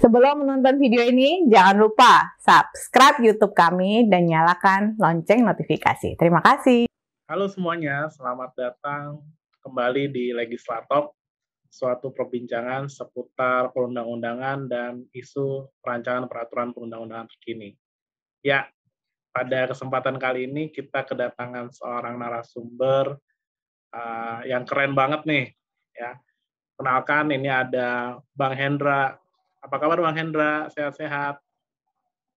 Sebelum menonton video ini, jangan lupa subscribe YouTube kami dan nyalakan lonceng notifikasi. Terima kasih. Halo semuanya, selamat datang kembali di Legislatalk, suatu perbincangan seputar perundang-undangan dan isu perancangan peraturan perundang-undangan terkini. Ya, pada kesempatan kali ini kita kedatangan seorang narasumber yang keren banget nih. Ya, kenalkan, ini ada Bang Hendra. Apa kabar Bang Hendra? Sehat-sehat?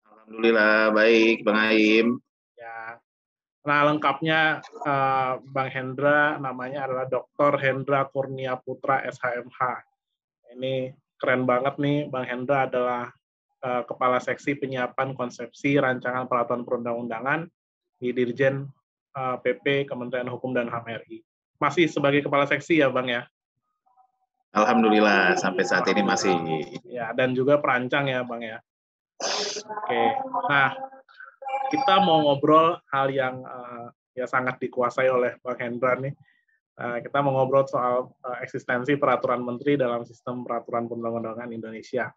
Alhamdulillah, baik Bang Aim. Ya. Nah, lengkapnya Bang Hendra namanya adalah Dr. Hendra Kurnia Putra SHMH. Ini keren banget nih, Bang Hendra adalah Kepala Seksi Penyiapan Konsepsi Rancangan Peraturan Perundang-undangan di Dirjen PP Kementerian Hukum dan HAM RI. Masih sebagai Kepala Seksi ya Bang ya? Alhamdulillah, sampai saat ini masih. Ya, dan juga perancang ya Bang ya? Oke, nah kita mau ngobrol hal yang ya sangat dikuasai oleh Bang Hendra nih. Kita mau ngobrol soal eksistensi peraturan menteri dalam sistem peraturan perundang-undangan Indonesia.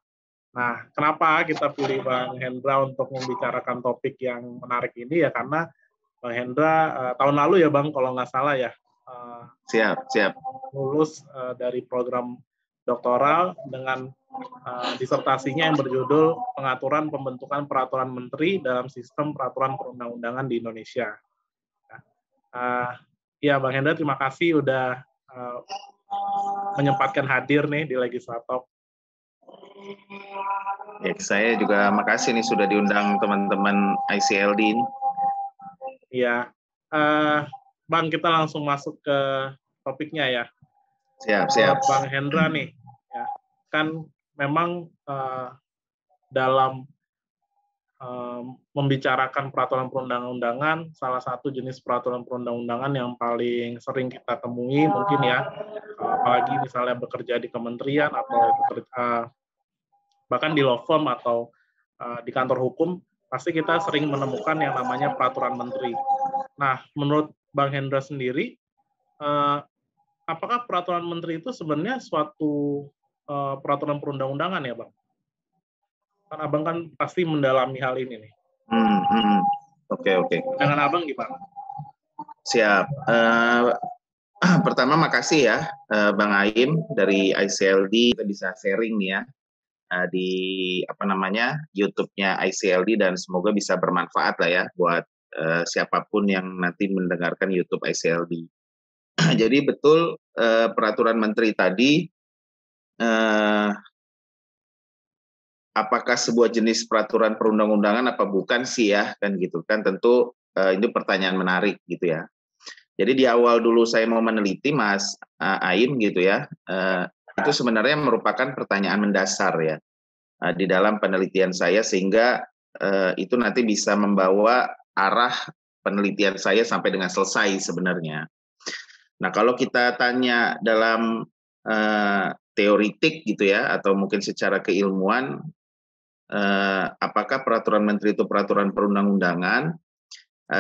Nah, kenapa kita pilih Bang Hendra untuk membicarakan topik yang menarik ini ya karena Bang Hendra tahun lalu ya Bang, kalau nggak salah ya, Siap. lulus dari program doktoral dengan disertasinya yang berjudul Pengaturan Pembentukan Peraturan Menteri dalam Sistem Peraturan Perundang-undangan di Indonesia. Ya, Bang Hendra, terima kasih udah menyempatkan hadir nih di Legislatalk. Ya, saya juga makasih nih sudah diundang teman-teman ICLD. Iya, Bang, kita langsung masuk ke topiknya ya. Siap. Bang Hendra nih, ya, kan memang dalam membicarakan peraturan perundang-undangan, salah satu jenis peraturan perundang-undangan yang paling sering kita temui mungkin ya, apalagi misalnya bekerja di kementerian atau bahkan di law firm atau di kantor hukum, pasti kita sering menemukan yang namanya peraturan menteri. Nah, menurut Bang Hendra sendiri, apakah peraturan menteri itu sebenarnya suatu peraturan perundang-undangan ya, Bang? Kan Abang kan pasti mendalami hal ini nih. Oke. Dengan Abang gimana? Siap. Pertama makasih ya Bang Aim dari ICLD, kita bisa sharing nih ya di YouTube-nya ICLD dan semoga bisa bermanfaat lah ya buat siapapun yang nanti mendengarkan YouTube ICLD. Jadi betul peraturan menteri tadi apakah sebuah jenis peraturan perundang-undangan apa bukan sih ya, kan gitu kan, tentu itu pertanyaan menarik gitu ya. Jadi di awal dulu saya mau meneliti Mas Aim gitu ya, itu sebenarnya merupakan pertanyaan mendasar ya di dalam penelitian saya sehingga itu nanti bisa membawa arah penelitian saya sampai dengan selesai sebenarnya. Nah kalau kita tanya dalam teoritik gitu ya atau mungkin secara keilmuan, apakah peraturan menteri itu peraturan perundang-undangan?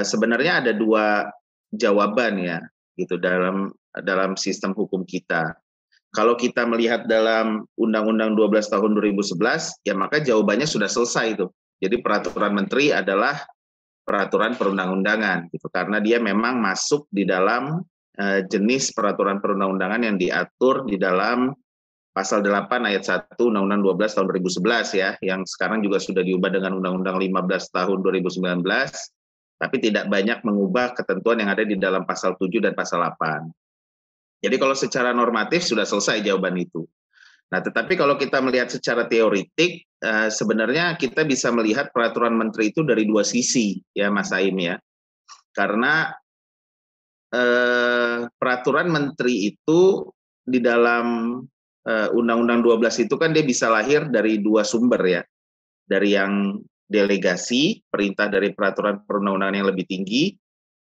Sebenarnya ada dua jawaban ya, gitu dalam sistem hukum kita. Kalau kita melihat dalam Undang-Undang 12 tahun 2011, ya maka jawabannya sudah selesai itu. Jadi peraturan menteri adalah peraturan perundang-undangan, gitu, karena dia memang masuk di dalam jenis peraturan perundang-undangan yang diatur di dalam Pasal 8 ayat 1 Undang-Undang 12 tahun 2011 ya, yang sekarang juga sudah diubah dengan Undang-Undang 15 tahun 2019, tapi tidak banyak mengubah ketentuan yang ada di dalam Pasal 7 dan Pasal 8. Jadi kalau secara normatif sudah selesai jawaban itu. Nah, tetapi kalau kita melihat secara teoritik, sebenarnya kita bisa melihat peraturan menteri itu dari dua sisi ya Mas Aim ya. Karena peraturan menteri itu di dalam Undang-Undang 12 itu kan dia bisa lahir dari dua sumber ya. Dari yang delegasi, perintah dari peraturan perundang-undangan yang lebih tinggi,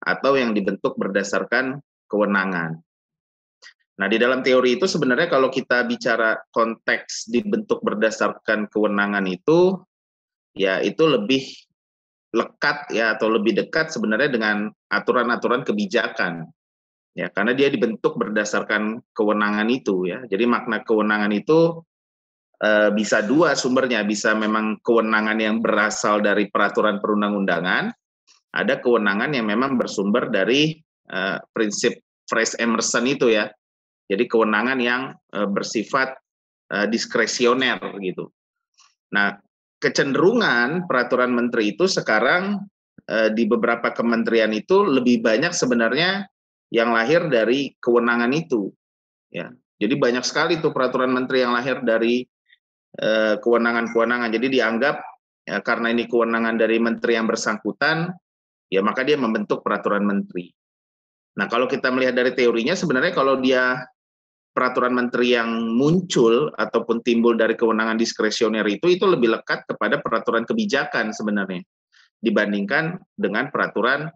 atau yang dibentuk berdasarkan kewenangan. Nah, di dalam teori itu sebenarnya kalau kita bicara konteks dibentuk berdasarkan kewenangan itu, ya itu lebih lekat ya atau lebih dekat sebenarnya dengan aturan-aturan kebijakan ya, karena dia dibentuk berdasarkan kewenangan itu ya. Jadi makna kewenangan itu bisa dua sumbernya, bisa memang kewenangan yang berasal dari peraturan perundang-undangan, ada kewenangan yang memang bersumber dari prinsip Fresh Emerson itu ya. Jadi kewenangan yang bersifat diskresioner gitu. Nah, kecenderungan peraturan menteri itu sekarang di beberapa kementerian itu lebih banyak sebenarnya yang lahir dari kewenangan itu ya. Jadi banyak sekali tuh peraturan menteri yang lahir dari kewenangan-kewenangan. Jadi dianggap ya, karena ini kewenangan dari menteri yang bersangkutan, ya maka dia membentuk peraturan menteri. Nah, kalau kita melihat dari teorinya, sebenarnya kalau dia peraturan menteri yang muncul ataupun timbul dari kewenangan diskresioner itu lebih lekat kepada peraturan kebijakan sebenarnya dibandingkan dengan peraturan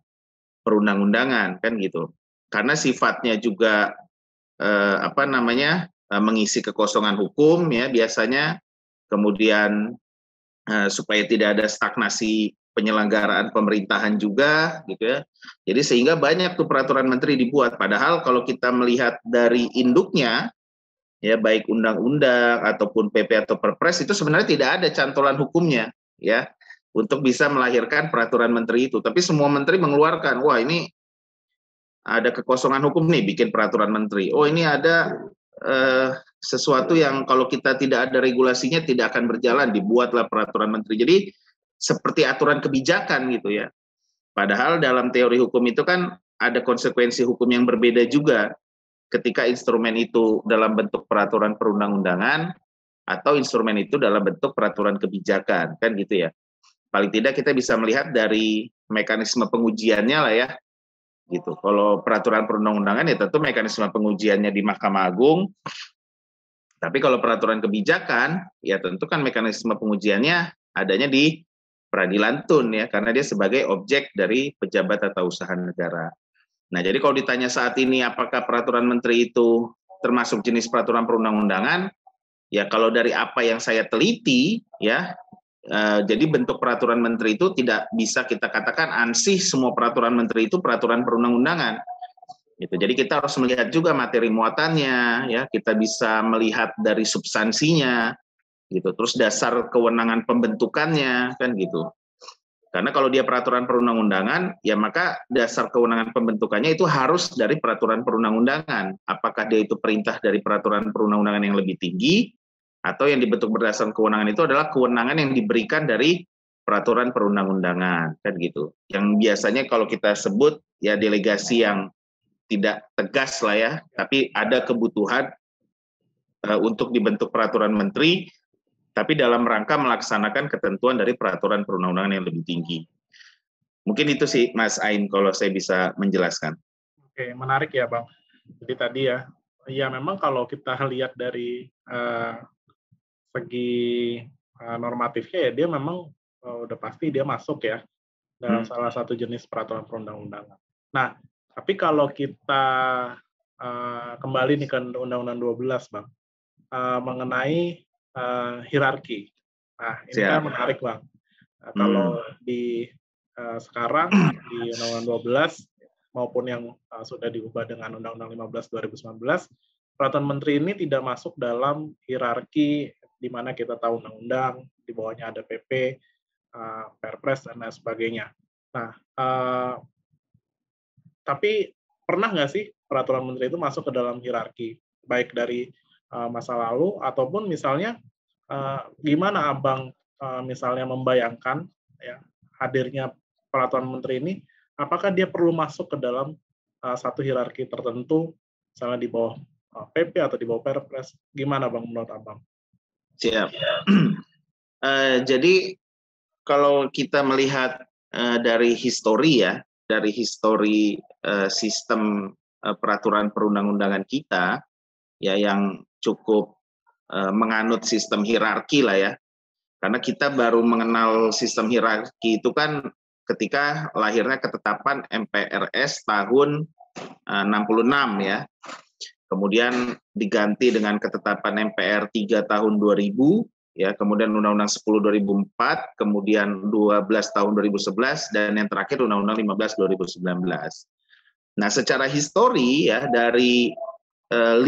perundang-undangan kan gitu. Karena sifatnya juga mengisi kekosongan hukum ya biasanya, kemudian supaya tidak ada stagnasi penyelenggaraan pemerintahan juga gitu ya. Jadi sehingga banyak tuh peraturan menteri dibuat, padahal kalau kita melihat dari induknya ya baik undang-undang ataupun PP atau Perpres itu sebenarnya tidak ada cantolan hukumnya ya untuk bisa melahirkan peraturan menteri itu. Tapi semua menteri mengeluarkan, wah ini ada kekosongan hukum nih bikin peraturan menteri. Oh ini ada sesuatu yang kalau kita tidak ada regulasinya tidak akan berjalan, dibuatlah peraturan menteri. Jadi seperti aturan kebijakan gitu ya. Padahal dalam teori hukum itu kan ada konsekuensi hukum yang berbeda juga ketika instrumen itu dalam bentuk peraturan perundang-undangan atau instrumen itu dalam bentuk peraturan kebijakan kan gitu ya. Paling tidak kita bisa melihat dari mekanisme pengujiannya lah ya. Gitu. Kalau peraturan perundang-undangan ya tentu mekanisme pengujiannya di Mahkamah Agung. Tapi kalau peraturan kebijakan ya tentu kan mekanisme pengujiannya adanya di peradilan tun ya, karena dia sebagai objek dari pejabat atau usaha negara. Nah, jadi kalau ditanya saat ini apakah peraturan menteri itu termasuk jenis peraturan perundang-undangan, ya kalau dari apa yang saya teliti ya, jadi bentuk peraturan menteri itu tidak bisa kita katakan ansih semua peraturan menteri itu peraturan perundang-undangan. Gitu. Jadi kita harus melihat juga materi muatannya, ya kita bisa melihat dari substansinya, gitu. Terus dasar kewenangan pembentukannya, kan gitu. Karena kalau dia peraturan perundang-undangan, ya maka dasar kewenangan pembentukannya itu harus dari peraturan perundang-undangan. Apakah dia itu perintah dari peraturan perundang-undangan yang lebih tinggi, atau yang dibentuk berdasarkan kewenangan itu adalah kewenangan yang diberikan dari peraturan perundang-undangan, kan gitu. Yang biasanya kalau kita sebut ya delegasi yang tidak tegas lah ya, tapi ada kebutuhan untuk dibentuk peraturan menteri, tapi dalam rangka melaksanakan ketentuan dari peraturan perundang-undangan yang lebih tinggi. Mungkin itu sih Mas Ain kalau saya bisa menjelaskan. Oke, menarik ya Bang. Jadi tadi ya memang kalau kita lihat dari segi normatifnya ya dia memang udah pasti dia masuk ya dalam salah satu jenis peraturan perundang-undangan. Nah, tapi kalau kita kembali nih ke Undang-Undang 12 Bang, mengenai hierarki. Nah, ini kan menarik Bang. Kalau di sekarang di Undang-Undang 12 maupun yang sudah diubah dengan Undang-Undang 15 2019, peraturan menteri ini tidak masuk dalam hierarki di mana kita tahu undang-undang, di bawahnya ada PP, Perpres, dan lain sebagainya. Nah, tapi pernah nggak sih peraturan menteri itu masuk ke dalam hierarki, baik dari masa lalu, ataupun misalnya gimana Abang misalnya membayangkan ya, hadirnya peraturan menteri ini, apakah dia perlu masuk ke dalam satu hierarki tertentu, misalnya di bawah PP atau di bawah Perpres, gimana Bang menurut Abang? Siap. Jadi kalau kita melihat dari histori ya, dari histori sistem peraturan perundang-undangan kita, ya yang cukup menganut sistem hierarki lah ya, karena kita baru mengenal sistem hierarki itu kan ketika lahirnya ketetapan MPRS tahun 66 ya. Kemudian diganti dengan ketetapan MPR 3 tahun 2000, ya, kemudian Undang-Undang 10 2004, kemudian 12 tahun 2011, dan yang terakhir Undang-Undang 15 2019. Nah, secara histori ya dari 5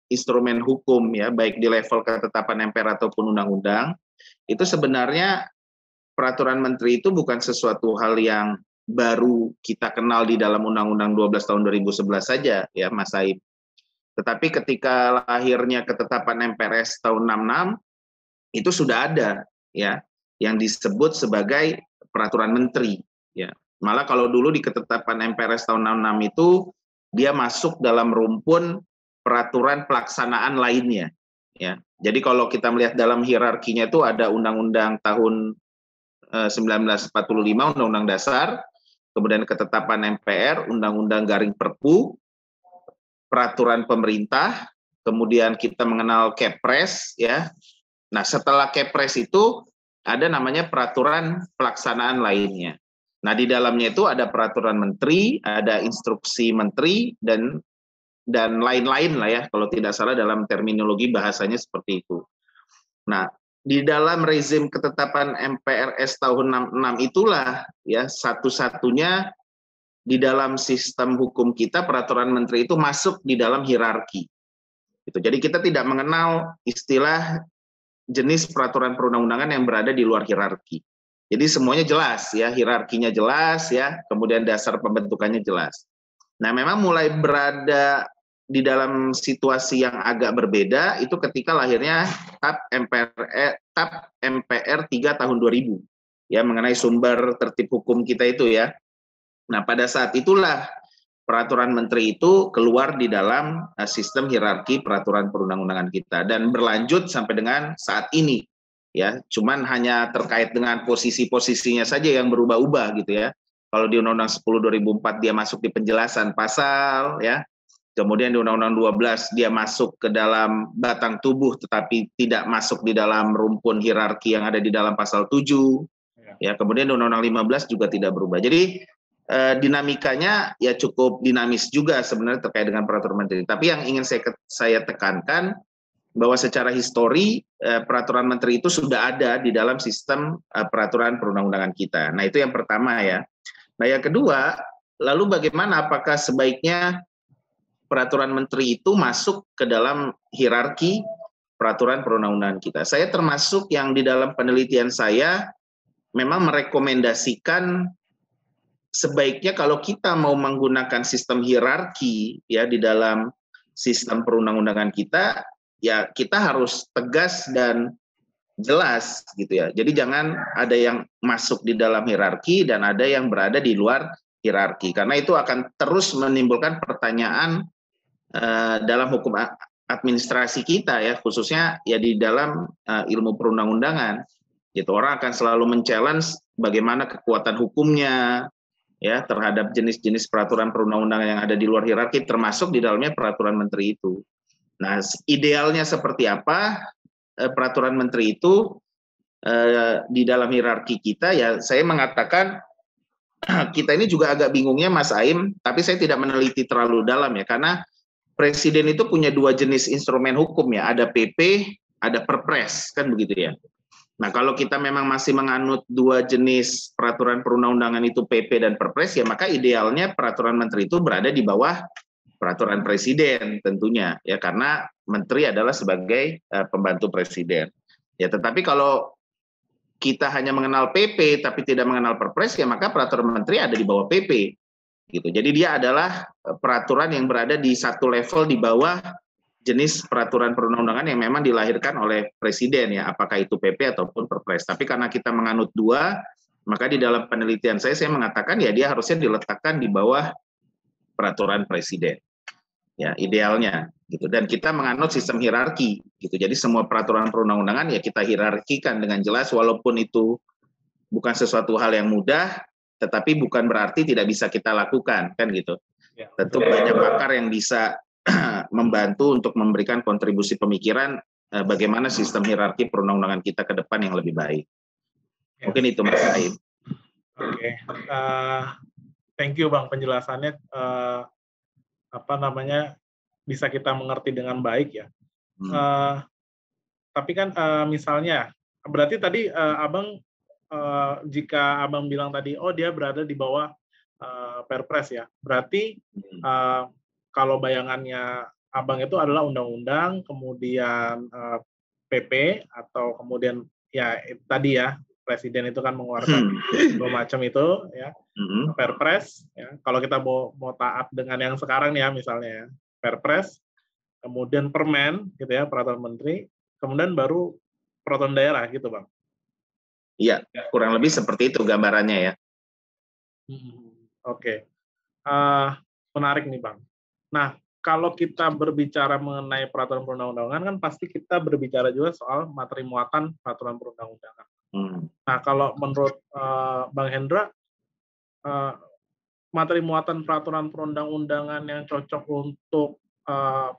instrumen hukum ya, baik di level ketetapan MPR ataupun undang-undang, itu sebenarnya peraturan menteri itu bukan sesuatu hal yang baru kita kenal di dalam Undang-Undang 12 tahun 2011 saja ya, Mas Said. Tetapi ketika lahirnya ketetapan MPRS tahun 66 itu sudah ada ya yang disebut sebagai peraturan menteri ya. Malah kalau dulu di ketetapan MPRS tahun 66 itu dia masuk dalam rumpun peraturan pelaksanaan lainnya ya. Jadi kalau kita melihat dalam hierarkinya itu ada undang-undang tahun 1945 Undang-Undang Dasar, kemudian ketetapan MPR, Undang-Undang Garing Perpu, peraturan pemerintah, kemudian kita mengenal Kepres ya. Nah, setelah Kepres itu ada namanya peraturan pelaksanaan lainnya. Nah, di dalamnya itu ada peraturan menteri, ada instruksi menteri dan lain-lain lah ya, kalau tidak salah dalam terminologi bahasanya seperti itu. Nah, di dalam rezim ketetapan MPRS tahun 66 itulah ya satu-satunya di dalam sistem hukum kita peraturan menteri itu masuk di dalam hierarki. Gitu. Jadi kita tidak mengenal istilah jenis peraturan perundang-undangan yang berada di luar hierarki. Jadi semuanya jelas ya, hierarkinya jelas ya, kemudian dasar pembentukannya jelas. Nah, memang mulai berada di dalam situasi yang agak berbeda itu ketika lahirnya TAP MPR 3 tahun 2000 ya, mengenai sumber tertib hukum kita itu ya. Nah, pada saat itulah peraturan menteri itu keluar di dalam sistem hierarki peraturan perundang-undangan kita dan berlanjut sampai dengan saat ini ya. Cuman hanya terkait dengan posisi-posisinya saja yang berubah-ubah gitu ya. Kalau di Undang-Undang 10 2004 dia masuk di penjelasan pasal ya. Kemudian di Undang-Undang 12 dia masuk ke dalam batang tubuh tetapi tidak masuk di dalam rumpun hierarki yang ada di dalam pasal 7. Ya, kemudian di Undang-Undang 15 juga tidak berubah. Jadi dinamikanya ya cukup dinamis juga sebenarnya terkait dengan peraturan menteri. Tapi yang ingin saya tekankan bahwa secara histori peraturan menteri itu sudah ada di dalam sistem peraturan perundang-undangan kita. Nah, itu yang pertama ya. Nah, yang kedua, lalu bagaimana apakah sebaiknya peraturan menteri itu masuk ke dalam hierarki peraturan perundang-undangan kita? Saya termasuk yang di dalam penelitian saya memang merekomendasikan sebaiknya kalau kita mau menggunakan sistem hierarki ya di dalam sistem perundang-undangan kita, ya kita harus tegas dan jelas gitu ya. Jadi jangan ada yang masuk di dalam hierarki dan ada yang berada di luar hierarki, karena itu akan terus menimbulkan pertanyaan dalam hukum administrasi kita ya, khususnya ya di dalam ilmu perundang-undangan. Gitu, orang akan selalu men-challenge bagaimana kekuatan hukumnya ya terhadap jenis-jenis peraturan perundang-undangan yang ada di luar hierarki, termasuk di dalamnya peraturan menteri itu. Nah, idealnya seperti apa peraturan menteri itu di dalam hierarki kita ya? Saya mengatakan kita ini juga agak bingungnya Mas Aim, tapi saya tidak meneliti terlalu dalam ya, karena Presiden itu punya 2 jenis instrumen hukum ya, ada PP, ada Perpres, kan begitu ya. Nah, kalau kita memang masih menganut 2 jenis peraturan perundang-undangan itu PP dan Perpres ya, maka idealnya peraturan menteri itu berada di bawah peraturan presiden tentunya ya, karena menteri adalah sebagai pembantu presiden. Ya, tetapi kalau kita hanya mengenal PP tapi tidak mengenal Perpres ya, maka peraturan menteri ada di bawah PP. Gitu. Jadi dia adalah peraturan yang berada di satu level di bawah jenis peraturan perundang-undangan yang memang dilahirkan oleh presiden ya, apakah itu PP ataupun Perpres. Tapi karena kita menganut 2, maka di dalam penelitian saya mengatakan ya dia harusnya diletakkan di bawah peraturan presiden. Ya, idealnya gitu. Dan kita menganut sistem hierarki gitu. Jadi semua peraturan perundang-undangan ya kita hierarkikan dengan jelas, walaupun itu bukan sesuatu hal yang mudah, tetapi bukan berarti tidak bisa kita lakukan, kan gitu. Ya. Tentu banyak pakar yang bisa membantu untuk memberikan kontribusi pemikiran bagaimana sistem hierarki perundang-undangan kita ke depan yang lebih baik. Ya. Mungkin itu Mas Aim. Oke, thank you Bang penjelasannya. Bisa kita mengerti dengan baik ya. Tapi kan misalnya, berarti tadi Abang jika Abang bilang tadi, oh dia berada di bawah Perpres ya. Berarti kalau bayangannya Abang itu adalah undang-undang, kemudian PP, atau kemudian ya tadi ya, Presiden itu kan mengeluarkan dua macam itu ya. Perpres ya. Kalau kita mau taat dengan yang sekarang ya, misalnya ya, Perpres, kemudian Permen gitu ya, peraturan menteri, kemudian baru peraturan daerah gitu, Bang. Iya, kurang lebih seperti itu gambarannya ya. Oke. Menarik nih, Bang. Nah, kalau kita berbicara mengenai peraturan perundang-undangan, kan pasti kita berbicara juga soal materi muatan peraturan perundang-undangan. Nah, kalau menurut Bang Hendra, materi muatan peraturan perundang-undangan yang cocok untuk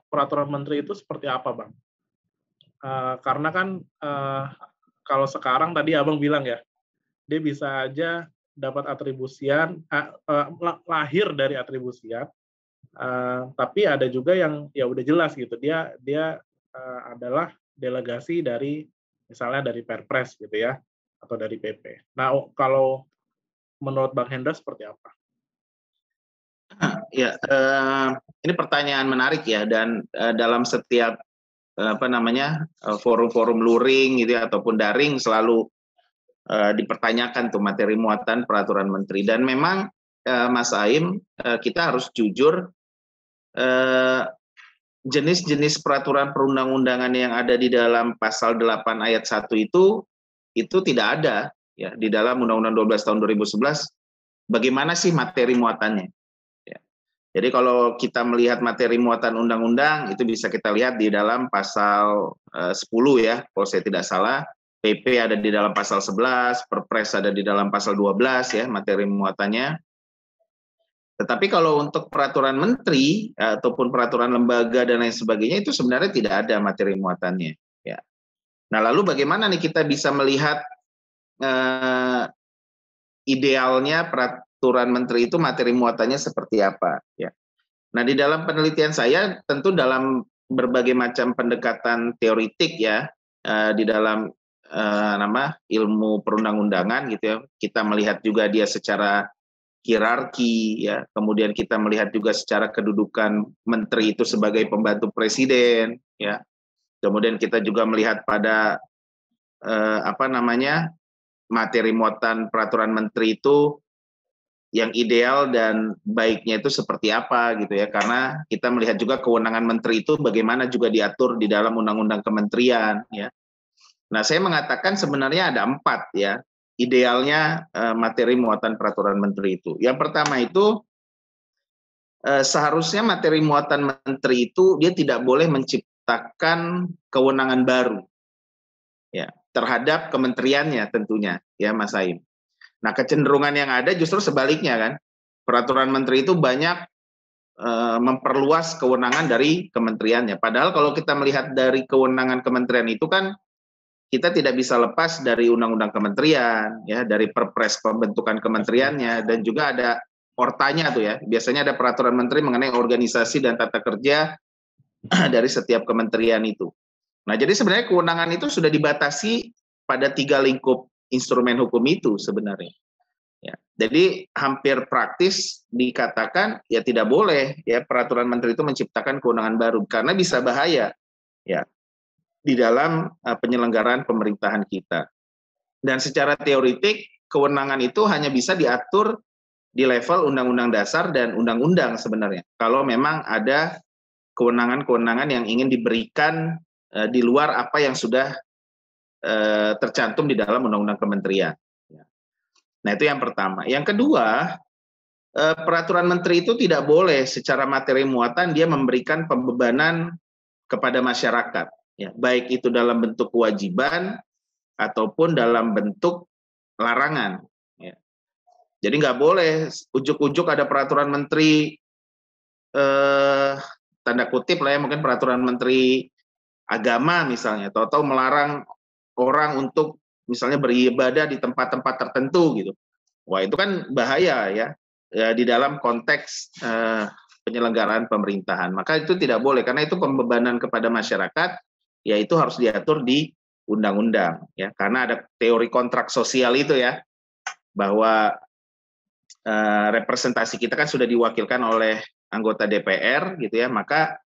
peraturan menteri itu seperti apa, Bang? Karena kan kalau sekarang tadi Abang bilang ya, dia bisa aja dapat atribusian, lahir dari atribusian, tapi ada juga yang ya udah jelas gitu, dia adalah delegasi dari misalnya dari Perpres gitu ya, atau dari PP. Nah, kalau menurut Bang Hendra seperti apa? Ya, ini pertanyaan menarik ya, dan dalam setiap forum-forum luring gitu ya, ataupun daring selalu dipertanyakan tuh materi muatan peraturan menteri. Dan memang Mas Aim, kita harus jujur, jenis-jenis peraturan perundang-undangan yang ada di dalam pasal 8 ayat 1 itu tidak ada ya di dalam Undang-Undang 12 tahun 2011. Bagaimana sih materi muatannya? Ya. Jadi kalau kita melihat materi muatan undang-undang itu bisa kita lihat di dalam pasal 10 ya, kalau saya tidak salah. PP ada di dalam pasal 11, Perpres ada di dalam pasal 12 ya, materi muatannya. Tetapi kalau untuk peraturan menteri ataupun peraturan lembaga dan lain sebagainya itu sebenarnya tidak ada materi muatannya. Ya. Nah, lalu bagaimana nih kita bisa melihat idealnya peraturan menteri itu materi muatannya seperti apa? Ya. Nah, di dalam penelitian saya tentu dalam berbagai macam pendekatan teoritik ya di dalam ilmu perundang-undangan gitu ya, kita melihat juga dia secara hierarki ya, kemudian kita melihat juga secara kedudukan menteri itu sebagai pembantu presiden ya, kemudian kita juga melihat pada materi muatan peraturan menteri itu yang ideal dan baiknya itu seperti apa gitu ya, karena kita melihat juga kewenangan menteri itu bagaimana juga diatur di dalam undang-undang kementerian ya. Nah, saya mengatakan sebenarnya ada 4 ya idealnya materi muatan peraturan menteri itu. Yang pertama itu seharusnya materi muatan menteri itu dia tidak boleh menciptakan kewenangan baru ya terhadap kementeriannya tentunya ya, Mas Aim. Nah, kecenderungan yang ada justru sebaliknya kan. Peraturan menteri itu banyak memperluas kewenangan dari kementeriannya. Padahal kalau kita melihat dari kewenangan kementerian itu kan kita tidak bisa lepas dari undang-undang kementerian, ya, dari perpres pembentukan kementeriannya, dan juga ada ortanya tuh ya. Biasanya ada peraturan menteri mengenai organisasi dan tata kerja dari setiap kementerian itu. Nah, jadi sebenarnya kewenangan itu sudah dibatasi pada 3 lingkup instrumen hukum itu sebenarnya. Ya, jadi hampir praktis dikatakan ya tidak boleh ya peraturan menteri itu menciptakan kewenangan baru karena bisa bahaya ya di dalam penyelenggaraan pemerintahan kita. Dan secara teoritik, kewenangan itu hanya bisa diatur di level undang-undang dasar dan undang-undang sebenarnya. Kalau memang ada kewenangan-kewenangan yang ingin diberikan di luar apa yang sudah tercantum di dalam undang-undang kementerian. Nah, itu yang pertama. Yang kedua, peraturan menteri itu tidak boleh secara materi muatan dia memberikan pembebanan kepada masyarakat. Ya, baik itu dalam bentuk kewajiban ataupun dalam bentuk larangan. Ya. Jadi nggak boleh ujuk-ujuk ada peraturan menteri tanda kutip lah ya, mungkin peraturan menteri agama misalnya, atau melarang orang untuk misalnya beribadah di tempat-tempat tertentu gitu. Wah, itu kan bahaya ya di dalam konteks penyelenggaraan pemerintahan. Maka itu tidak boleh karena itu pembebanan kepada masyarakat. Ya itu harus diatur di undang-undang ya, karena ada teori kontrak sosial itu ya, bahwa representasi kita kan sudah diwakilkan oleh anggota DPR gitu ya, maka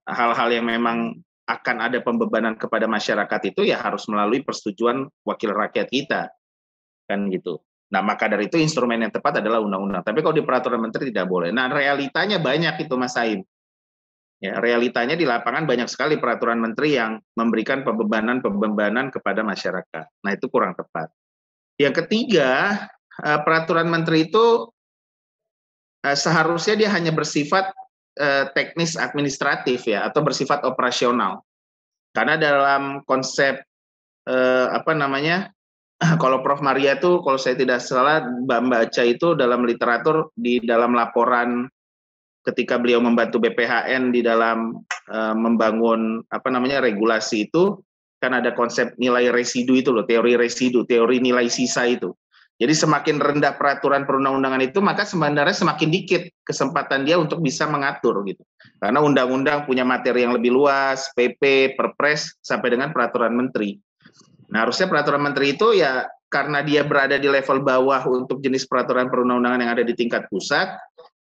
hal-hal yang memang akan ada pembebanan kepada masyarakat itu ya harus melalui persetujuan wakil rakyat kita, kan gitu. Nah, maka dari itu instrumen yang tepat adalah undang-undang. Tapi kalau di peraturan menteri tidak boleh. Nah, realitanya banyak itu, Mas Saim. Ya, realitanya di lapangan banyak sekali peraturan menteri yang memberikan pembebanan kepada masyarakat. Nah, itu kurang tepat. Yang ketiga, peraturan menteri itu seharusnya dia hanya bersifat teknis administratif ya, atau bersifat operasional. Karena dalam konsep kalau Prof. Maria itu, kalau saya tidak salah baca itu dalam literatur, di dalam laporan ketika beliau membantu BPHN di dalam membangun regulasi itu, kan ada konsep nilai residu itu loh, teori residu, teori nilai sisa itu. Jadi semakin rendah peraturan perundang-undangan itu, maka sebenarnya semakin dikit kesempatan dia untuk bisa mengatur gitu. Karena undang-undang punya materi yang lebih luas, PP, Perpres, sampai dengan peraturan menteri. Nah, harusnya peraturan menteri itu ya karena dia berada di level bawah untuk jenis peraturan perundang-undangan yang ada di tingkat pusat,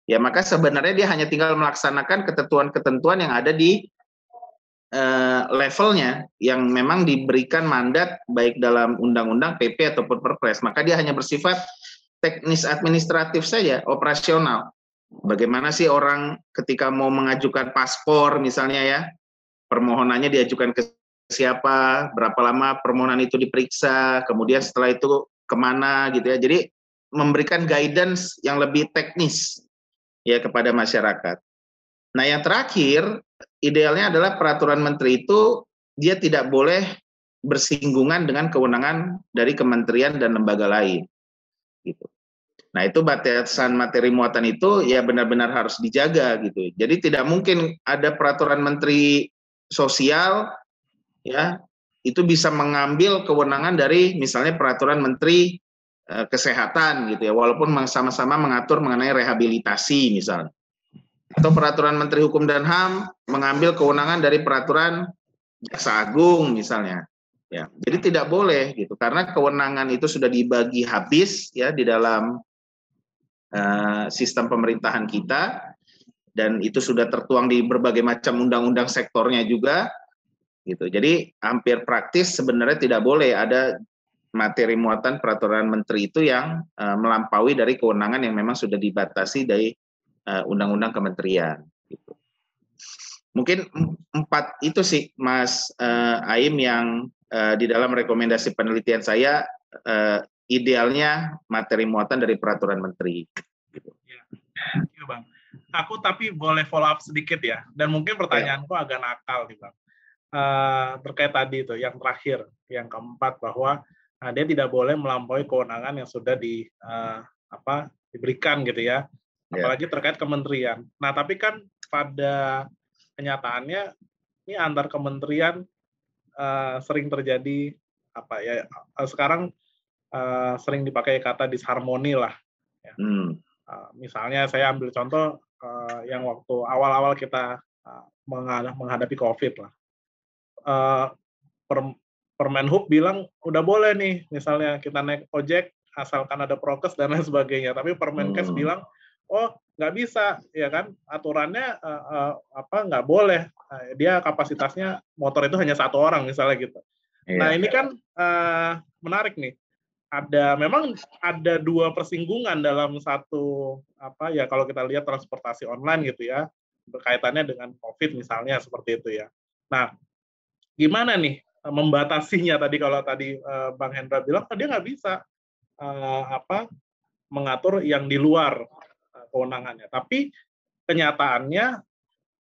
ya maka sebenarnya dia hanya tinggal melaksanakan ketentuan-ketentuan yang ada di levelnya yang memang diberikan mandat baik dalam undang-undang, PP ataupun Perpres. Maka dia hanya bersifat teknis administratif saja, operasional. Bagaimana sih orang ketika mau mengajukan paspor misalnya ya, permohonannya diajukan ke siapa, berapa lama permohonan itu diperiksa, kemudian setelah itu kemana gitu ya. Jadi memberikan guidance yang lebih teknis ya kepada masyarakat. Nah, yang terakhir, idealnya adalah peraturan menteri itu dia tidak boleh bersinggungan dengan kewenangan dari kementerian dan lembaga lain. Gitu. Nah, itu batasan materi muatan itu ya benar-benar harus dijaga gitu. Jadi tidak mungkin ada peraturan menteri sosial ya itu bisa mengambil kewenangan dari misalnya peraturan menteri kesehatan gitu ya, walaupun sama-sama mengatur mengenai rehabilitasi misalnya. Atau peraturan Menteri Hukum dan HAM mengambil kewenangan dari peraturan Jaksa Agung misalnya. Ya, jadi tidak boleh gitu karena kewenangan itu sudah dibagi habis ya di dalam sistem pemerintahan kita dan itu sudah tertuang di berbagai macam undang-undang sektornya juga gitu. Jadi hampir praktis sebenarnya tidak boleh ada materi muatan peraturan menteri itu yang melampaui dari kewenangan yang memang sudah dibatasi dari undang-undang kementerian. Gitu. Mungkin 4 itu sih, Mas Aim, yang di dalam rekomendasi penelitian saya idealnya materi muatan dari peraturan menteri. Gitu. Ya, Bang. Aku tapi boleh follow up sedikit ya, dan mungkin pertanyaanku agak nakal nih, Bang. Terkait tadi itu, yang terakhir, yang keempat, bahwa dia tidak boleh melampaui kewenangan yang sudah diberikan gitu ya. Apalagi terkait kementerian. Nah, tapi kan pada kenyataannya ini antar kementerian sering terjadi sekarang sering dipakai kata disharmoni lah. Ya. Misalnya saya ambil contoh yang waktu awal-awal kita menghadapi COVID lah. Permenhub bilang udah boleh nih, misalnya kita naik ojek asalkan ada prokes dan lain sebagainya. Tapi Permenkes bilang oh nggak bisa ya kan, aturannya nggak boleh, dia kapasitasnya motor itu hanya 1 orang misalnya gitu. Nah ini kan menarik nih, memang ada 2 persinggungan dalam satu kalau kita lihat transportasi online gitu ya, berkaitannya dengan COVID misalnya seperti itu ya. Nah gimana nih membatasinya, tadi kalau tadi Bang Hendra bilang dia nggak bisa mengatur yang di luar kewenangannya. Tapi kenyataannya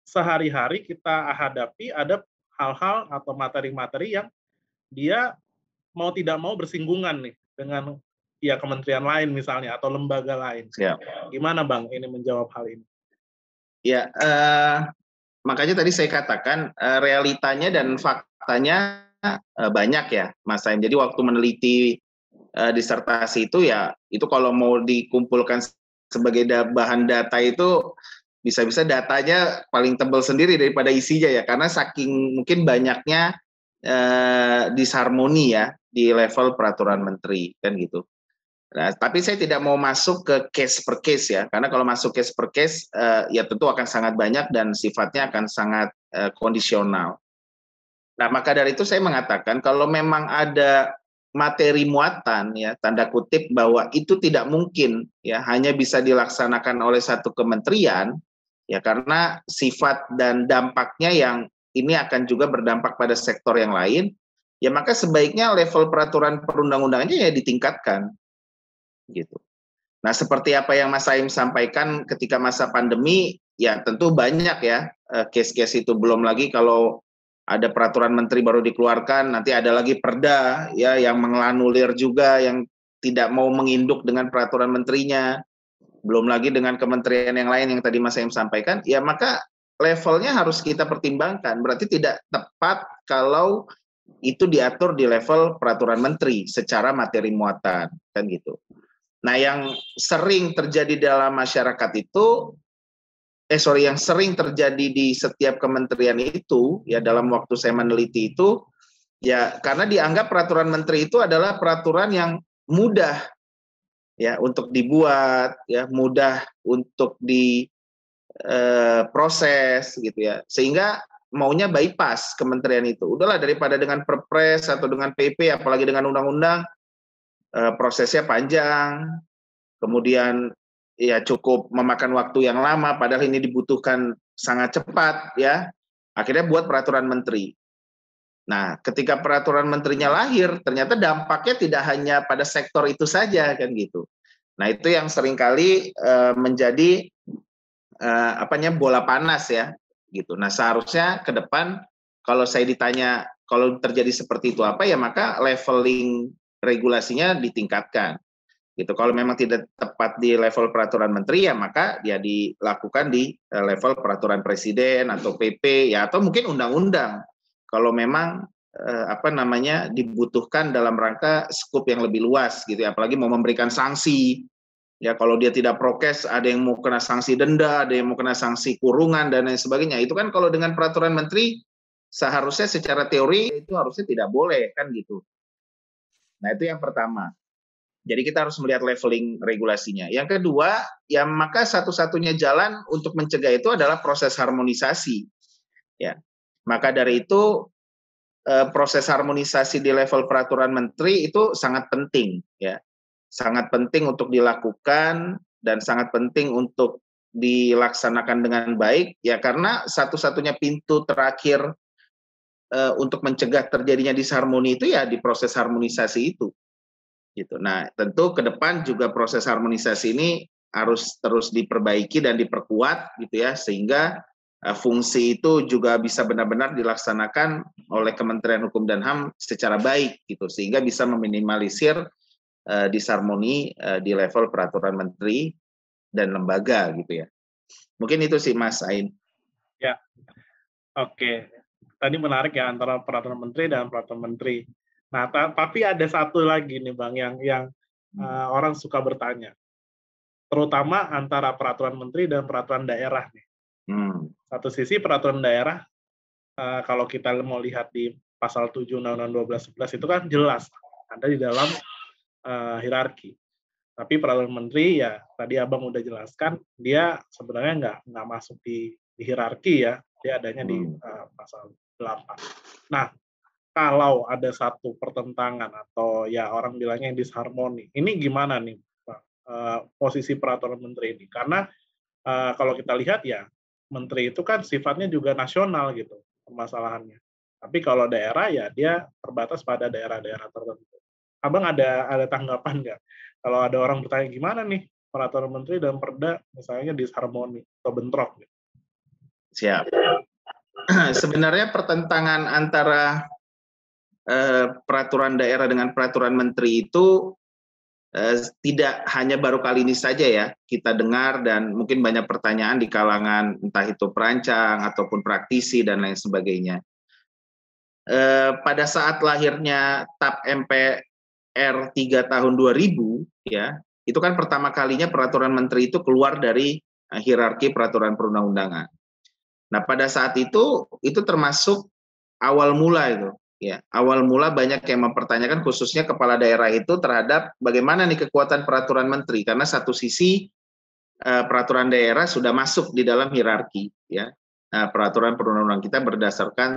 sehari-hari kita hadapi ada hal-hal atau materi-materi yang dia mau tidak mau bersinggungan nih dengan kementerian lain misalnya atau lembaga lain. Gimana Bang ini menjawab hal ini? Ya, makanya tadi saya katakan realitanya dan faktanya banyak ya, Mas Saim. Jadi waktu meneliti disertasi itu ya, itu kalau mau dikumpulkan sebagai bahan data itu bisa-bisa datanya paling tebal sendiri daripada isinya ya, karena saking mungkin banyaknya disharmoni ya di level peraturan menteri kan gitu. Nah, tapi saya tidak mau masuk ke case per case ya, karena kalau masuk case per case ya tentu akan sangat banyak dan sifatnya akan sangat kondisional. Nah, maka dari itu saya mengatakan kalau memang ada materi muatan ya tanda kutip bahwa itu tidak mungkin ya hanya bisa dilaksanakan oleh satu kementerian ya karena sifat dan dampaknya yang ini akan juga berdampak pada sektor yang lain, ya maka sebaiknya level peraturan perundang-undangannya ya ditingkatkan gitu. Nah, seperti apa yang Mas Saim sampaikan ketika masa pandemi, ya tentu banyak ya case-case itu. Belum lagi kalau ada peraturan menteri baru dikeluarkan, nanti ada lagi perda ya yang menganulir juga, yang tidak mau menginduk dengan peraturan menterinya. Belum lagi dengan kementerian yang lain yang tadi Mas Saim sampaikan, ya maka levelnya harus kita pertimbangkan. Berarti tidak tepat kalau itu diatur di level peraturan menteri secara materi muatan, kan gitu. Nah, yang sering terjadi dalam masyarakat itu, yang sering terjadi di setiap kementerian itu, ya dalam waktu saya meneliti itu, ya karena dianggap peraturan menteri itu adalah peraturan yang mudah, ya untuk dibuat, ya mudah untuk diproses, gitu ya, sehingga maunya bypass kementerian itu. Udahlah daripada dengan perpres atau dengan PP, apalagi dengan undang-undang, prosesnya panjang. Kemudian ya cukup memakan waktu yang lama, padahal ini dibutuhkan sangat cepat ya. Akhirnya buat peraturan menteri. Nah, ketika peraturan menterinya lahir, ternyata dampaknya tidak hanya pada sektor itu saja kan gitu. Nah, itu yang seringkali menjadi bola panas ya gitu. Nah, seharusnya ke depan kalau saya ditanya kalau terjadi seperti itu apa ya, maka leveling regulasinya ditingkatkan. Gitu. Kalau memang tidak tepat di level peraturan menteri ya maka dia dilakukan di level peraturan presiden atau PP ya atau mungkin undang-undang. Kalau memang dibutuhkan dalam rangka skup yang lebih luas gitu ya, apalagi mau memberikan sanksi. Ya kalau dia tidak prokes ada yang mau kena sanksi denda, ada yang mau kena sanksi kurungan dan lain sebagainya. Itu kan kalau dengan peraturan menteri seharusnya secara teori itu harusnya tidak boleh kan gitu. Nah, itu yang pertama. Jadi kita harus melihat leveling regulasinya. Yang kedua, ya maka satu-satunya jalan untuk mencegah itu adalah proses harmonisasi. Ya, maka dari itu proses harmonisasi di level peraturan menteri itu sangat penting. Ya, sangat penting untuk dilakukan dan sangat penting untuk dilaksanakan dengan baik. Ya, karena satu-satunya pintu terakhir untuk mencegah terjadinya disharmoni itu ya di proses harmonisasi itu. Gitu. Nah, tentu ke depan juga proses harmonisasi ini harus terus diperbaiki dan diperkuat gitu ya, sehingga fungsi itu juga bisa benar-benar dilaksanakan oleh Kementerian Hukum dan HAM secara baik gitu, sehingga bisa meminimalisir disharmoni di level peraturan menteri dan lembaga gitu ya. Mungkin itu sih Mas Ain. Ya, oke. Tadi menarik ya antara peraturan menteri dan peraturan menteri. Nah, tapi ada satu lagi nih Bang yang orang suka bertanya, terutama antara peraturan menteri dan peraturan daerah nih. Satu sisi peraturan daerah, kalau kita mau lihat di pasal 7 Undang-Undang 12.11 itu kan jelas ada di dalam hierarki. Tapi peraturan menteri ya tadi Abang udah jelaskan, dia sebenarnya nggak masuk di hierarki ya, dia adanya di pasal 8. Nah, kalau ada satu pertentangan atau ya orang bilangnya disharmoni, ini gimana nih Pak, posisi peraturan menteri ini? Karena kalau kita lihat ya, menteri itu kan sifatnya juga nasional gitu permasalahannya. Tapi kalau daerah ya dia terbatas pada daerah-daerah tertentu. Abang ada tanggapan nggak? Kalau ada orang bertanya gimana nih peraturan menteri dan perda misalnya disharmoni atau bentrok? Gitu. Siap. Sebenarnya pertentangan antara peraturan daerah dengan peraturan menteri itu tidak hanya baru kali ini saja ya kita dengar dan mungkin banyak pertanyaan di kalangan entah itu perancang ataupun praktisi dan lain sebagainya. Pada saat lahirnya TAP MPR 3 tahun 2000 ya, itu kan pertama kalinya peraturan menteri itu keluar dari hierarki peraturan perundang-undangan. Nah, pada saat itu termasuk awal mula itu ya, awal mula banyak yang mempertanyakan khususnya kepala daerah itu terhadap bagaimana nih kekuatan peraturan menteri, karena satu sisi peraturan daerah sudah masuk di dalam hierarki, ya. Peraturan perundang-undangan kita berdasarkan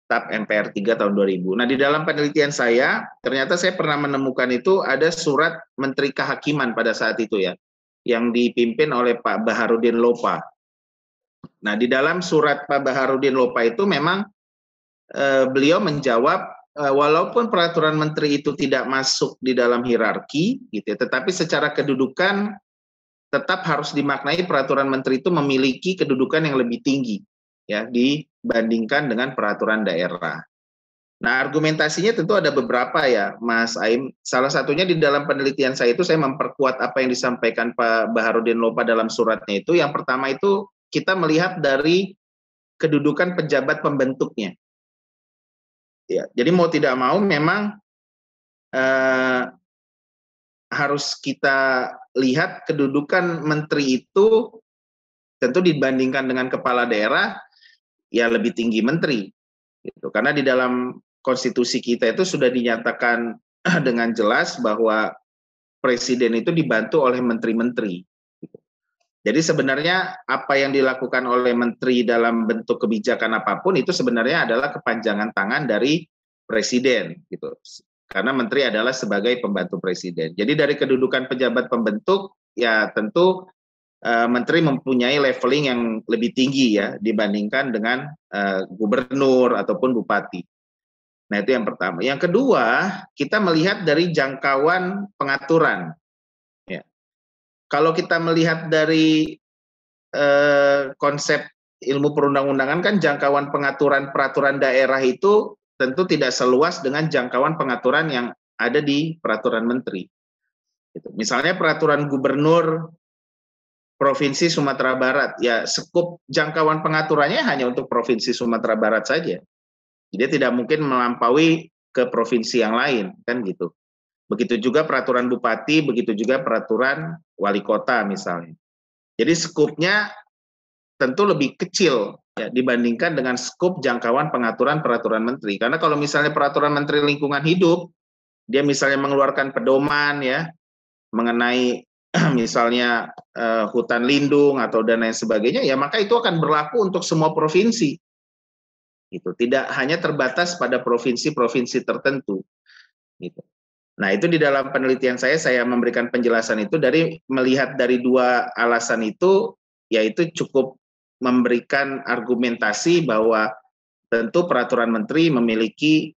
TAP MPR 3 tahun 2000. Nah, di dalam penelitian saya, ternyata saya pernah menemukan itu ada surat Menteri Kehakiman pada saat itu, ya, yang dipimpin oleh Pak Baharudin Lopa. Nah, di dalam surat Pak Baharudin Lopa itu memang beliau menjawab walaupun peraturan menteri itu tidak masuk di dalam hierarki, gitu ya, tetapi secara kedudukan tetap harus dimaknai peraturan menteri itu memiliki kedudukan yang lebih tinggi, ya, dibandingkan dengan peraturan daerah. Nah, argumentasinya tentu ada beberapa, ya, Mas Aim. Salah satunya di dalam penelitian saya itu saya memperkuat apa yang disampaikan Pak Baharudin Lopa dalam suratnya itu. Yang pertama itu kita melihat dari kedudukan pejabat pembentuknya. Ya, jadi mau tidak mau memang harus kita lihat kedudukan menteri itu tentu dibandingkan dengan kepala daerah ya lebih tinggi menteri, gitu. Karena di dalam konstitusi kita itu sudah dinyatakan dengan jelas bahwa presiden itu dibantu oleh menteri-menteri. Jadi sebenarnya apa yang dilakukan oleh menteri dalam bentuk kebijakan apapun itu sebenarnya adalah kepanjangan tangan dari presiden, gitu. Karena menteri adalah sebagai pembantu presiden. Jadi dari kedudukan pejabat pembentuk, ya tentu menteri mempunyai leveling yang lebih tinggi, ya, dibandingkan dengan gubernur ataupun bupati. Nah, itu yang pertama. Yang kedua, kita melihat dari jangkauan pengaturan. Ya. Kalau kita melihat dari konsep ilmu perundang-undangan kan jangkauan pengaturan peraturan daerah itu tentu tidak seluas dengan jangkauan pengaturan yang ada di peraturan menteri. Misalnya peraturan gubernur Provinsi Sumatera Barat, ya skup jangkauan pengaturannya hanya untuk Provinsi Sumatera Barat saja. Jadi tidak mungkin melampaui ke provinsi yang lain, kan gitu. Begitu juga peraturan bupati, begitu juga peraturan wali kota misalnya. Jadi skupnya tentu lebih kecil, ya, dibandingkan dengan skup jangkauan pengaturan peraturan menteri. Karena kalau misalnya peraturan menteri lingkungan hidup, dia misalnya mengeluarkan pedoman, ya, mengenai misalnya hutan lindung atau dan lain sebagainya, ya maka itu akan berlaku untuk semua provinsi. Gitu. Tidak hanya terbatas pada provinsi-provinsi tertentu. Gitu. Nah, itu di dalam penelitian saya memberikan penjelasan itu dari melihat dari dua alasan itu, yaitu cukup memberikan argumentasi bahwa tentu peraturan menteri memiliki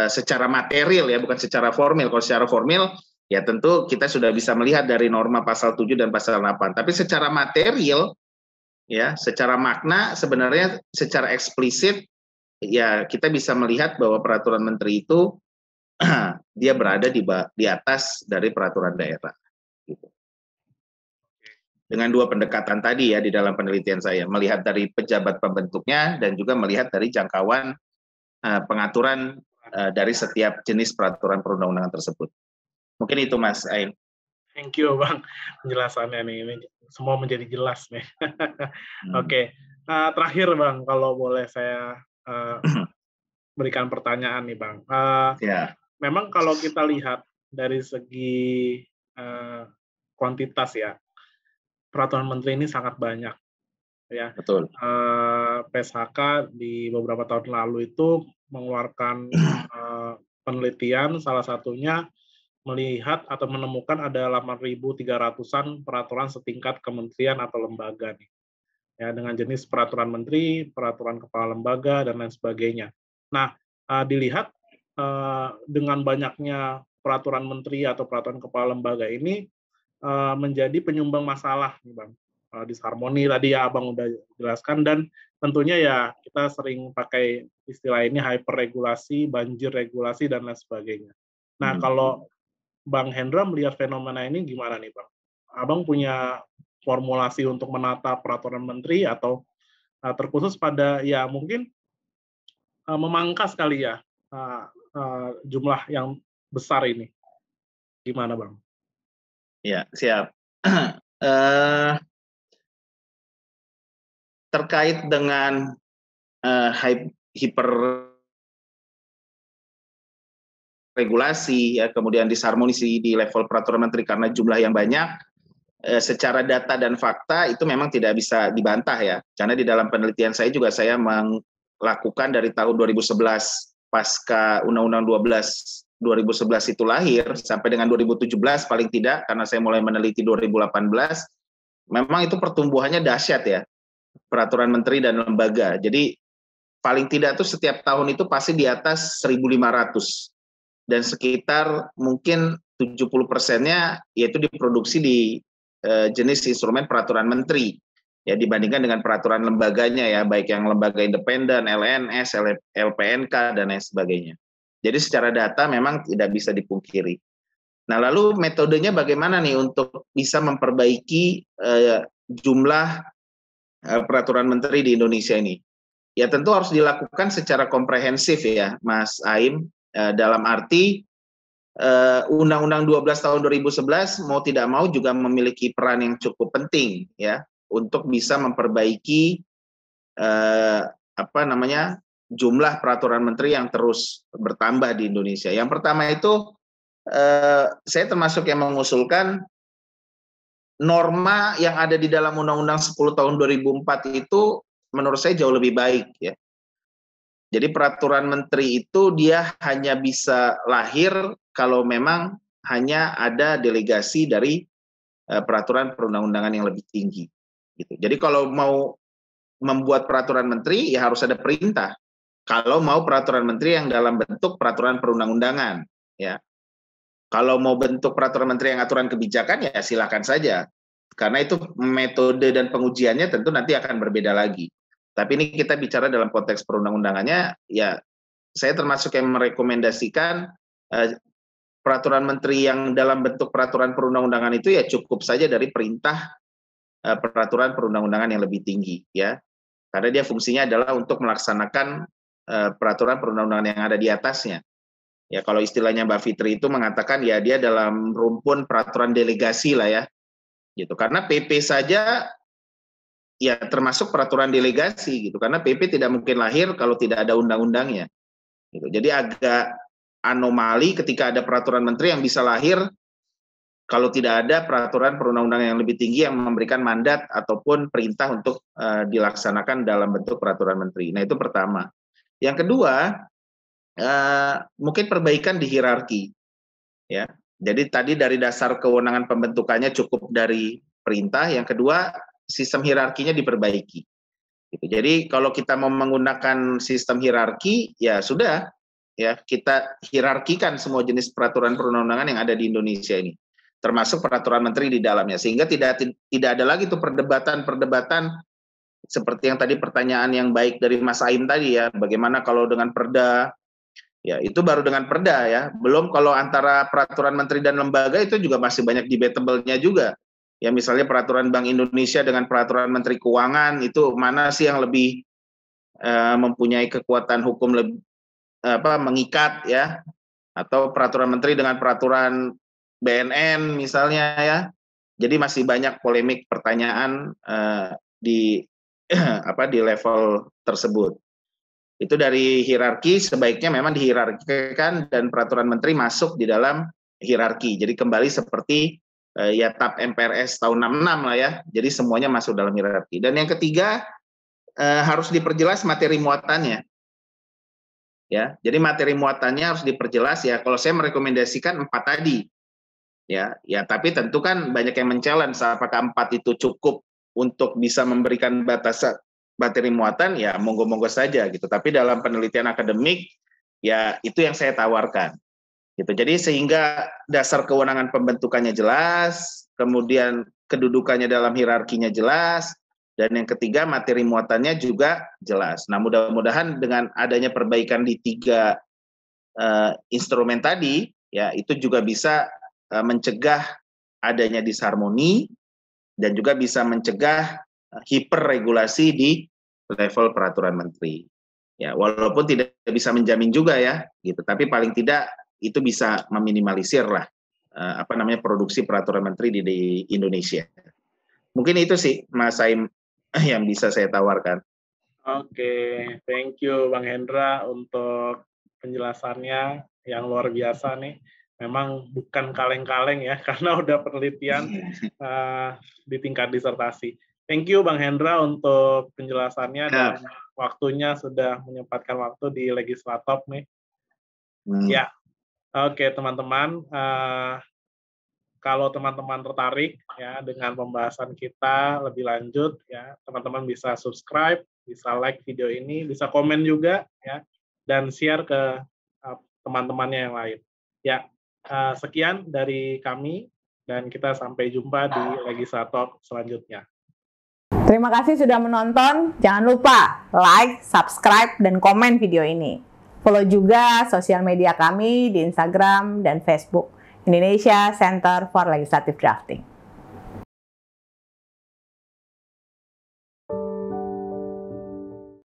secara material, ya, bukan secara formil. Kalau secara formil, ya tentu kita sudah bisa melihat dari norma pasal 7 dan pasal 8. Tapi secara material, ya, secara makna sebenarnya secara eksplisit, ya kita bisa melihat bahwa peraturan menteri itu dia berada di atas dari peraturan daerah. Gitu. Dengan dua pendekatan tadi, ya, di dalam penelitian saya, melihat dari pejabat pembentuknya dan juga melihat dari jangkauan pengaturan dari setiap jenis peraturan perundang-undangan tersebut. Mungkin itu, Mas Ain. Thank you, Bang, penjelasannya nih. Ini semua menjadi jelas nih. Oke. Terakhir, Bang, kalau boleh saya berikan pertanyaan nih, Bang. Ya. Memang kalau kita lihat dari segi kuantitas, ya, peraturan menteri ini sangat banyak, ya. Betul. PSHK di beberapa tahun lalu itu mengeluarkan penelitian, salah satunya melihat atau menemukan ada 8.300-an peraturan setingkat kementerian atau lembaga nih, ya, dengan jenis peraturan menteri, peraturan kepala lembaga, dan lain sebagainya. Nah, dilihat dengan banyaknya peraturan menteri atau peraturan kepala lembaga ini menjadi penyumbang masalah nih, Bang. Disharmoni tadi, ya, Abang udah jelaskan, dan tentunya ya kita sering pakai istilah ini hyperregulasi, banjir regulasi, dan lain sebagainya. Nah, kalau Bang Hendra melihat fenomena ini gimana nih, Bang? Abang punya formulasi untuk menata peraturan menteri atau terkhusus pada, ya, mungkin memangkas kali, ya, jumlah yang besar ini. Gimana, Bang? Ya, siap. Terkait dengan regulasi, ya, kemudian disharmonisi di level peraturan menteri karena jumlah yang banyak, secara data dan fakta itu memang tidak bisa dibantah ya. Karena di dalam penelitian saya juga saya melakukan dari tahun 2011 pasca Undang-Undang 2011 itu lahir sampai dengan 2017 paling tidak, karena saya mulai meneliti 2018, memang itu pertumbuhannya dahsyat ya, peraturan menteri dan lembaga. Jadi paling tidak tuh setiap tahun itu pasti di atas 1.500 dan sekitar mungkin 70%-nya yaitu diproduksi di jenis instrumen peraturan menteri ya, dibandingkan dengan peraturan lembaganya ya, baik yang lembaga independen, LNS, LPNK dan lain sebagainya. Jadi secara data memang tidak bisa dipungkiri. Nah, lalu metodenya bagaimana nih untuk bisa memperbaiki jumlah peraturan menteri di Indonesia ini? Ya tentu harus dilakukan secara komprehensif ya, Mas Aim, dalam arti Undang-Undang 12 tahun 2011 mau tidak mau juga memiliki peran yang cukup penting ya untuk bisa memperbaiki jumlah peraturan menteri yang terus bertambah di Indonesia. Yang pertama itu saya termasuk yang mengusulkan norma yang ada di dalam Undang-Undang 10 tahun 2004 itu menurut saya jauh lebih baik ya. Jadi peraturan menteri itu dia hanya bisa lahir kalau memang hanya ada delegasi dari peraturan perundang-undangan yang lebih tinggi. Gitu. Jadi kalau mau membuat peraturan menteri ya harus ada perintah. Kalau mau peraturan menteri yang dalam bentuk peraturan perundang-undangan, ya. Kalau mau bentuk peraturan menteri yang aturan kebijakan ya silakan saja. Karena itu metode dan pengujiannya tentu nanti akan berbeda lagi. Tapi ini kita bicara dalam konteks perundang-undangannya, ya saya termasuk yang merekomendasikan peraturan menteri yang dalam bentuk peraturan perundang-undangan itu ya cukup saja dari perintah peraturan perundang-undangan yang lebih tinggi, ya. Karena dia fungsinya adalah untuk melaksanakan peraturan perundang-undangan yang ada di atasnya. Ya kalau istilahnya Mbak Fitri itu mengatakan ya dia dalam rumpun peraturan delegasi lah ya. Gitu. Karena PP saja ya termasuk peraturan delegasi gitu, karena PP tidak mungkin lahir kalau tidak ada undang-undangnya. Gitu. Jadi agak anomali ketika ada peraturan menteri yang bisa lahir kalau tidak ada peraturan perundang-undangan yang lebih tinggi yang memberikan mandat ataupun perintah untuk dilaksanakan dalam bentuk peraturan menteri. Nah itu pertama. Yang kedua, mungkin perbaikan di hierarki. Ya. Jadi tadi dari dasar kewenangan pembentukannya cukup dari perintah. Yang kedua, sistem hierarkinya diperbaiki. Gitu. Jadi kalau kita mau menggunakan sistem hierarki, ya sudah, ya kita hierarkikan semua jenis peraturan perundang-undangan yang ada di Indonesia ini, termasuk peraturan menteri di dalamnya, sehingga tidak ada lagi tuh perdebatan seperti yang tadi pertanyaan yang baik dari Mas Aim tadi ya, bagaimana kalau dengan perda? Ya itu baru dengan perda ya, belum kalau antara peraturan menteri dan lembaga itu juga masih banyak debatable-nya juga. Ya misalnya peraturan Bank Indonesia dengan peraturan Menteri Keuangan itu mana sih yang lebih mempunyai kekuatan hukum lebih mengikat ya, atau peraturan menteri dengan peraturan BNN misalnya ya. Jadi masih banyak polemik pertanyaan di di level tersebut. Itu dari hierarki sebaiknya memang dihierarkikan dan peraturan menteri masuk di dalam hierarki. Jadi kembali seperti ya TAP MPRS tahun 66 lah ya. Jadi semuanya masuk dalam hierarki. Dan yang ketiga harus diperjelas materi muatannya. Ya, jadi materi muatannya harus diperjelas ya. Kalau saya merekomendasikan 4 tadi. Ya, tapi tentu kan banyak yang men-challenge apakah 4 itu cukup untuk bisa memberikan batasan materi muatan, ya monggo-monggo saja gitu. Tapi dalam penelitian akademik ya itu yang saya tawarkan. Gitu. Jadi sehingga dasar kewenangan pembentukannya jelas, kemudian kedudukannya dalam hierarkinya jelas, dan yang ketiga materi muatannya juga jelas. Nah mudah-mudahan dengan adanya perbaikan di 3 instrumen tadi, ya itu juga bisa mencegah adanya disharmoni dan juga bisa mencegah hiperregulasi di level peraturan menteri. Ya walaupun tidak bisa menjamin juga ya, gitu. Tapi paling tidak itu bisa meminimalisir lah produksi peraturan menteri di Indonesia. Mungkin itu sih Mas Saim yang bisa saya tawarkan. Oke, thank you Bang Hendra untuk penjelasannya yang luar biasa nih. Memang bukan kaleng-kaleng ya, karena udah penelitian di tingkat disertasi. Thank you Bang Hendra untuk penjelasannya dan waktunya sudah menyempatkan waktu di Legislatalk nih. Ya, oke teman-teman. Kalau teman-teman tertarik ya dengan pembahasan kita lebih lanjut ya, teman-teman bisa subscribe, bisa like video ini, bisa komen juga ya, dan share ke teman-temannya yang lain. Ya, sekian dari kami dan kita sampai jumpa di Legislatalk selanjutnya. Terima kasih sudah menonton. Jangan lupa like, subscribe, dan komen video ini. Follow juga sosial media kami di Instagram dan Facebook. Indonesia Center for Legislative Drafting.